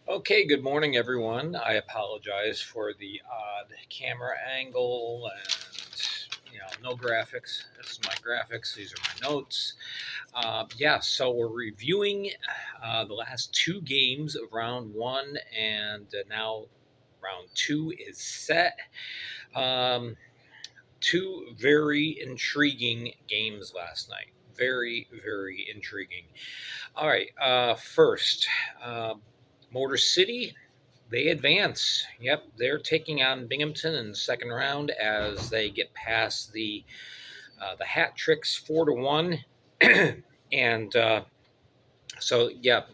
Okay, good morning, everyone. I apologize for the odd camera angle and no graphics. This is my graphics. These are my notes. So we're reviewing the last two games of round one, and now round two is set. Um, Two very intriguing games last night. Very, very intriguing. All right, first, uh, Motor City, they advance. Yep, they're taking on Binghamton in the second round as they get past the hat tricks 4-1, and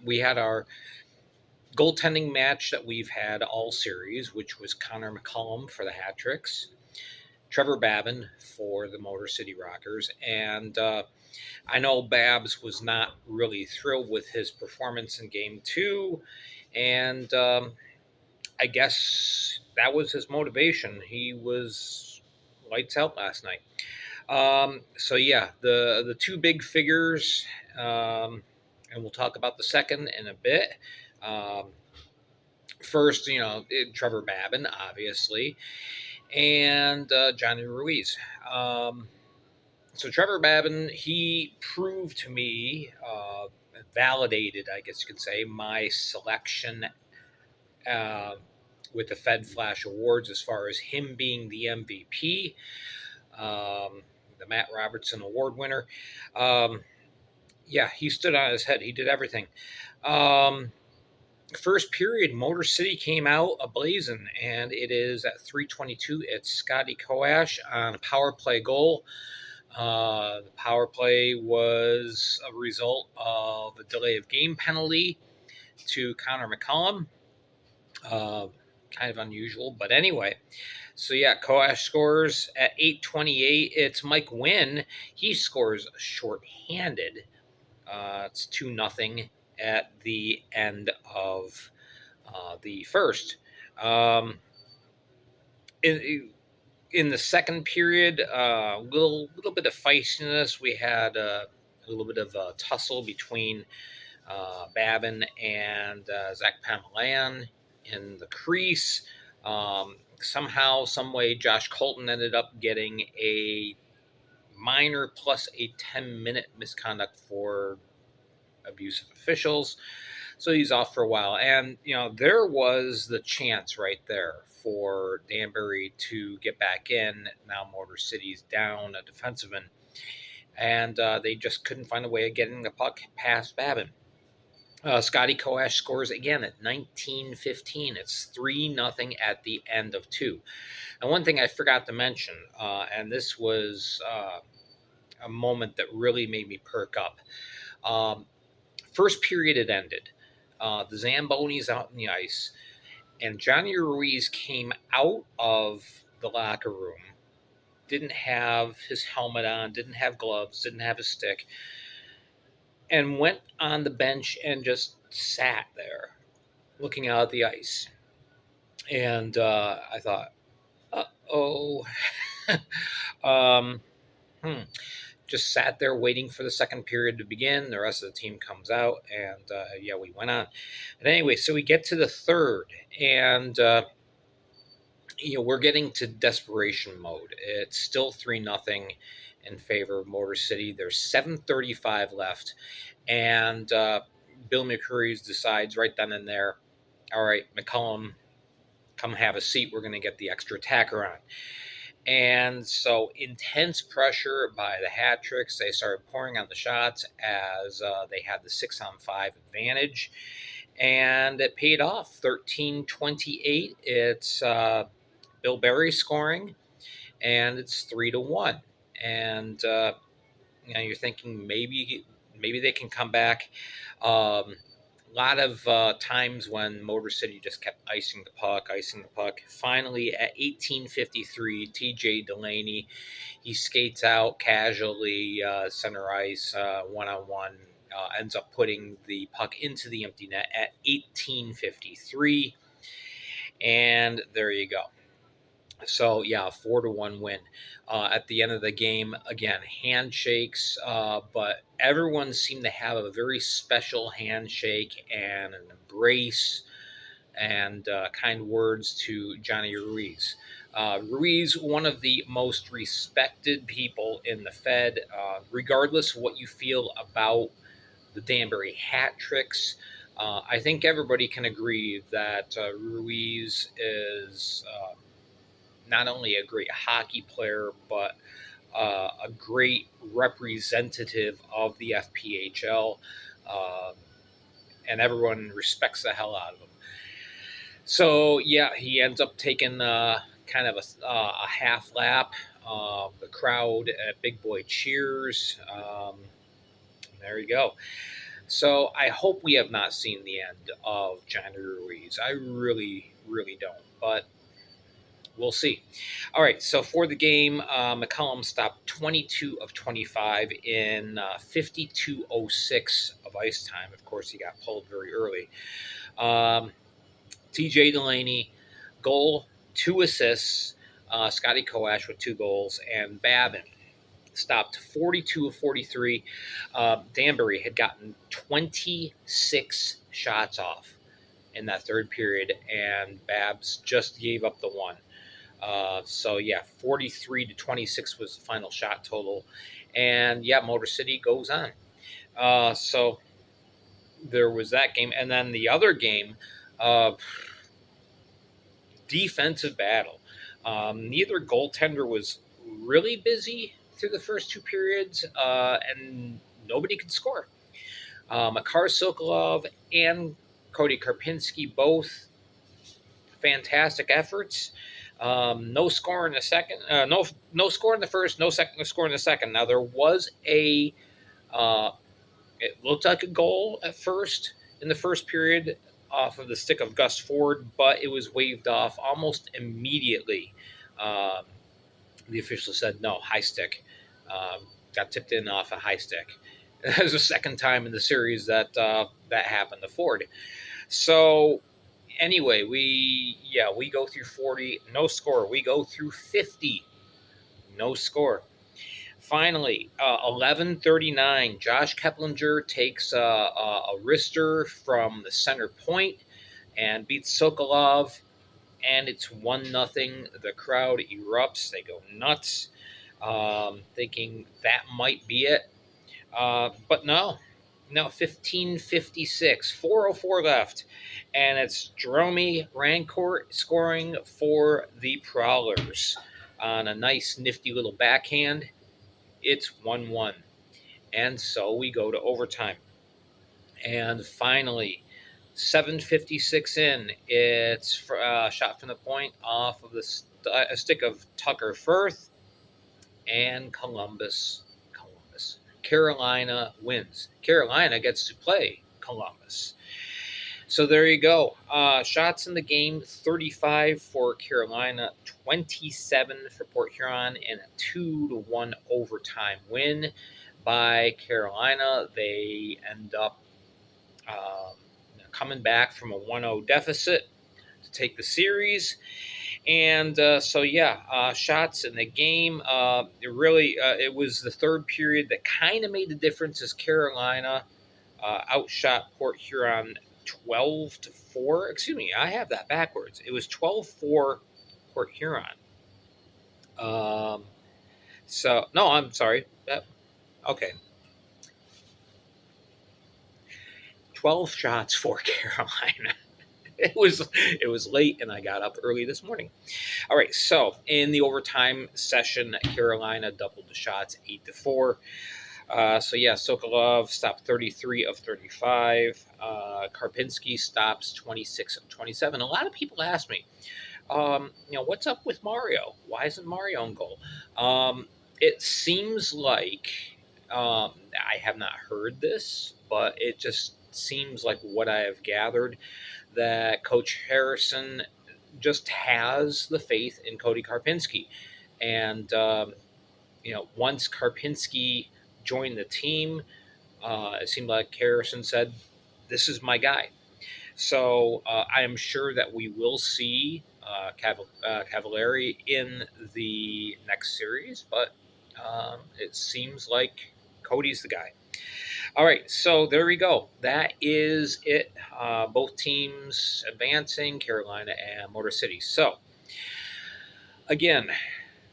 we had our goaltending match that we've had all series, which was Connor McCollum for the hat tricks, Trevor Babin for the Motor City Rockers, and I know Babs was not really thrilled with his performance in Game Two, and I guess that was his motivation. He was lights out last night. The two big figures, and we'll talk about the second in a bit. Um, First, Trevor Babin, obviously, and Jonny Ruiz. So Trevor Babin, he proved to me, validated, I guess you could say, my selection uh, with the Fed Flash Awards as far as him being the MVP, the Matt Robertson Award winner. Um, he stood on his head. He did everything. Um, First period, Motor City came out ablazing, and it is at 3:22. It's Scotty Koash on a power play goal. The power play was a result of a delay of game penalty to Connor McCollum. Uh, Kind of unusual, but anyway. So yeah, Koash scores at 8:28. It's Mike Wynn. He scores shorthanded. It's 2-0 at the end of the first. Um, in, in the second period, little bit of feistiness. We had a little bit of a tussle between Babin and Zach Pamelayan in the crease. Somehow, some way, Josh Colton ended up getting a minor plus a 10-minute misconduct for abuse of officials. So he's off for a while. And, there was the chance right there for Danbury to get back in. Now Motor City's down a defenseman. And they just couldn't find a way of getting the puck past Babin. Scotty Koash scores again at 19:15. It's 3-0 at the end of two. And one thing I forgot to mention, and this was a moment that really made me perk up. Um, First period had ended. The Zamboni's out in the ice, and Jonny Ruiz came out of the locker room, didn't have his helmet on, didn't have gloves, didn't have his stick, and went on the bench and just sat there looking out at the ice. And I thought, oh, um, hmm. Just sat there waiting for the second period to begin. The rest of the team comes out, and we went on. But anyway, so we get to the third, and we're getting to desperation mode. It's still 3-0 in favor of Motor City. There's 7:35 left, and Bill McCreary decides right then and there, all right, McCollum, come have a seat. We're going to get the extra attacker on. And so intense pressure by the hat tricks. They started pouring on the shots as they had the 6-on-5 advantage. And it paid off. 13-28. It's Bill Berry scoring, and it's 3-1. And you're thinking maybe they can come back. A lot of times when Motor City just kept icing the puck. Finally, at 18:53, TJ Delaney, he skates out casually, center ice, one-on-one, ends up putting the puck into the empty net at 18:53, and there you go. So yeah, 4-1 win. At the end of the game, again, handshakes, but everyone seemed to have a very special handshake and an embrace. and kind words to Jonny Ruiz. Ruiz, one of the most respected people in the Fed, regardless of what you feel about the Danbury hat tricks. I think everybody can agree that Ruiz is not only a great hockey player, but a great representative of the FPHL, uh, and everyone respects the hell out of him. So yeah, he ends up taking kind of a half lap. The crowd at Big Boy cheers. There you go. So I hope we have not seen the end of Johnny Ruiz. I really, really don't, but we'll see. All right, so for the game, McCollum stopped 22 of 25 in 52:06 of ice time. Of course, he got pulled very early. TJ Delaney, goal, 2 assists. Scotty Koash with 2 goals, and Babin stopped 42 of 43. Danbury had gotten 26 shots off in that third period, and Babs just gave up the one. So yeah, 43-26 was the final shot total, and yeah, Motor City goes on. So there was that game, and then the other game, defensive battle. Neither goaltender was really busy through the first two periods, and nobody could score. Makar Sokolov and Cody Karpinski, both fantastic efforts. No score in the second. No score in the first. No second score in the second. Now there was a. It looked like a goal at first in the first period off of the stick of Gus Ford, but it was waved off almost immediately. Um, the official said no, high stick. Got tipped in off a high stick. It was the second time in the series that that happened to Ford. So anyway, we go through 40, no score. We go through 50, no score. Finally, 11:39, Josh Keplinger takes a wrister from the center point and beats Sokolov, and it's 1-0. The crowd erupts. They go nuts, thinking that might be it. But no, 15:56, 4:04 left, and it's Jerome Rancourt scoring for the Prowlers on a nice, nifty little backhand. It's 1-1, and so we go to overtime. And finally, 7:56 in, it's a shot from the point off of the stick of Tucker Firth, and Columbus. Carolina wins. Carolina gets to play Columbus. So there you go. Shots in the game, 35 for Carolina, 27 for Port Huron, and a 2-1 overtime win by Carolina. They end up coming back from a 1-0 deficit to take the series. And shots in the game. It was the third period that kind of made the difference as Carolina outshot Port Huron 12-4. Excuse me, I have that backwards. It was 12-4 Port Huron. No, I'm sorry. Okay. 12 shots for Carolina. It was late, and I got up early this morning. All right, so in the overtime session, Carolina doubled the shots, 8-4. Sokolov stopped 33 of 35. Karpinski stops 26 of 27. A lot of people ask me, what's up with Mario? Why isn't Mario in goal? It seems like I have not heard this, but it just seems like what I have gathered that Coach Harrison just has the faith in Cody Karpinski. And, once Karpinski joined the team, it seemed like Harrison said, this is my guy. So I am sure that we will see Cavallari in the next series, but it seems like Cody's the guy. All right, so there we go. That is it. Both teams advancing, Carolina and Motor City. So, again,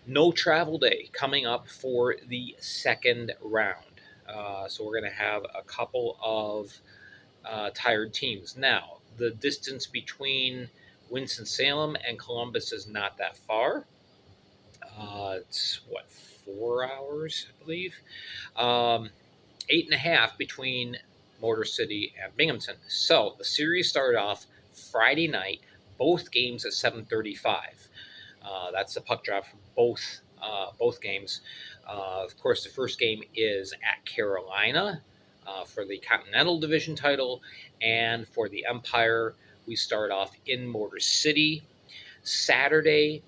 no travel day coming up for the second round. So, we're going to have a couple of tired teams. Now, the distance between Winston-Salem and Columbus is not that far. It's what, 4 hours, I believe. 8.5 between Motor City and Binghamton. So the series started off Friday night, both games at 7:35. That's the puck drop for both games. Of course, the first game is at Carolina for the Continental Division title, and for the Empire, we start off in Motor City. Saturday,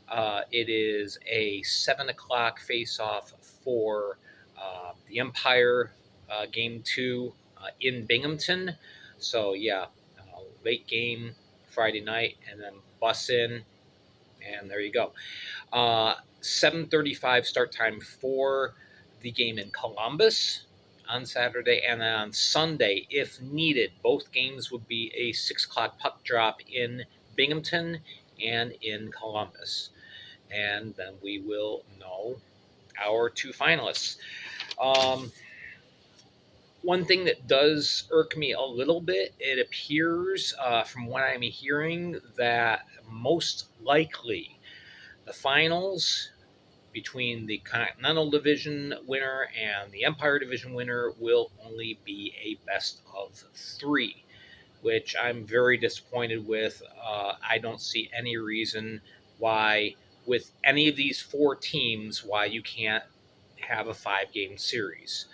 it is a 7 o'clock face-off for the Empire game two in Binghamton. So yeah, late game Friday night, and then bus in, and there you go. 7:35 start time for the game in Columbus on Saturday, and then on Sunday, if needed, both games would be a 6 o'clock puck drop in Binghamton and in Columbus, and then we will know our two finalists. Um, One thing that does irk me a little bit, it appears from what I'm hearing that most likely the finals between the Continental Division winner and the Empire Division winner will only be a best of three, which I'm very disappointed with. I don't see any reason why, with any of these four teams, why you can't have a 5 game series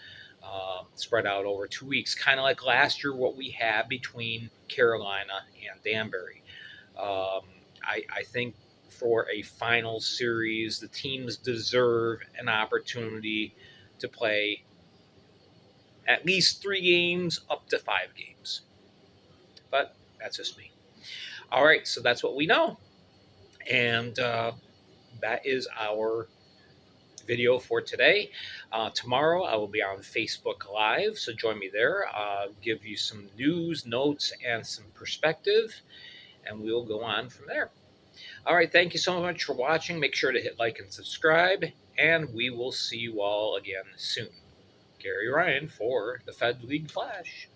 spread out over 2 weeks, kind of like last year, what we had between Carolina and Danbury. I think for a final series, the teams deserve an opportunity to play at least 3 games, up to 5 games. But that's just me. All right, so that's what we know. And that is our video for today. Tomorrow I will be on Facebook Live, so join me there. Give you some news, notes, and some perspective, and we'll go on from there. All right, thank you so much for watching. Make sure to hit like and subscribe, and we will see you all again soon. Gary Ryan for the Fed League Flash.